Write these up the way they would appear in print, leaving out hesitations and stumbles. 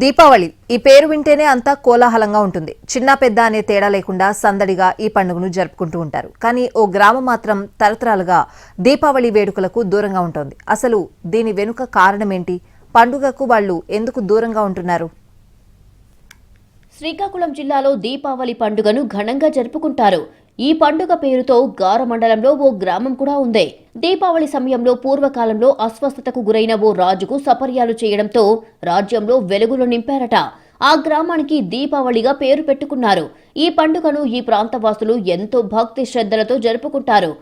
దీపావళి ఈ పేరు వింటేనే అంతా కోలాహలంగా ఉంటుంది. చిన్న పెద్ద అనే తేడా లేకుండా సందడిగా ఈ పండుగను జరుపుకుంటూ ఉంటారు. కానీ ఓ గ్రామం మాత్రం తరతరాలుగా దీపావళి వేడుకలకు దూరంగా ఉంటుంది. అసలు దీని వెనుక కారణమేంటి? పండుగకు వాళ్ళు ఎందుకు దూరంగా ఉంటున్నారు? శ్రీకాకుళం జిల్లాలో దీపావళి పండుగను ఘనంగా జరుపుకుంటారు. ఈ పండుగ పేరుతో గార మండలంలో ఓ గ్రామం కూడా ఉంది. దీపావళి సమయంలో పూర్వకాలంలో అస్వస్థతకు గురైన ఓ రాజుకు సపర్యాలు చేయడంతో రాజ్యంలో వెలుగులు నింపారట. ఆ గ్రామానికి దీపావళిగా పేరు పెట్టుకున్నారు. ఈ పండుగను ఈ ప్రాంతవాసులు ఎంతో భక్తి శ్రద్ధలతో జరుపుకుంటారు.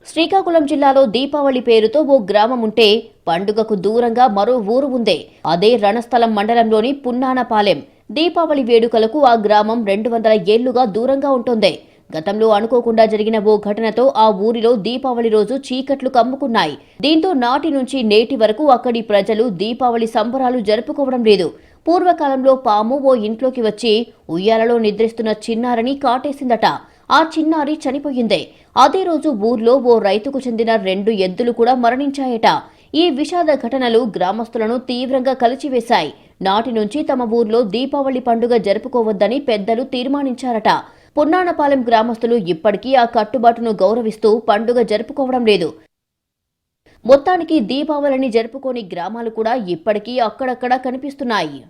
శ్రీకాకుళం జిల్లాలో దీపావళి పేరుతో ఓ గ్రామం ఉంటే పండుగకు దూరంగా మరో ఊరు ఉంది. అదే రణస్థలం మండలంలోని పున్నానపాలెం. దీపావళి వేడుకలకు ఆ గ్రామం 200 ఏళ్లుగా దూరంగా ఉంటుంది. గతంలో అనుకోకుండా జరిగిన ఓ ఘటనతో ఆ ఊరిలో దీపావళి రోజు చీకట్లు కమ్ముకున్నాయి. దీంతో నాటి నుంచి నేటి వరకు అక్కడి ప్రజలు దీపావళి సంబరాలు జరుపుకోవడం లేదు. పూర్వకాలంలో పాము ఓ ఇంట్లోకి వచ్చి ఉయ్యాలలో నిద్రిస్తున్న చిన్నారిని కాటేసిందట. ఆ చిన్నారి చనిపోయింది. అదే రోజు ఊర్లో ఓ రైతుకు చెందిన 2 ఎద్దులు కూడా మరణించాయట. ఈ విషాద ఘటనలు గ్రామస్తులను తీవ్రంగా కలిచివేశాయి. నాటి నుంచి తమ ఊర్లో దీపావళి పండుగ జరుపుకోవద్దని పెద్దలు తీర్మానించారట. పున్నానపాలెం గ్రామస్తులు ఇప్పటికీ ఆ కట్టుబాటును గౌరవిస్తూ పండుగ జరుపుకోవడం లేదు. మొత్తానికి దీపావళిని జరుపుకోని గ్రామాలు కూడా ఇప్పటికీ అక్కడక్కడా కనిపిస్తున్నాయి.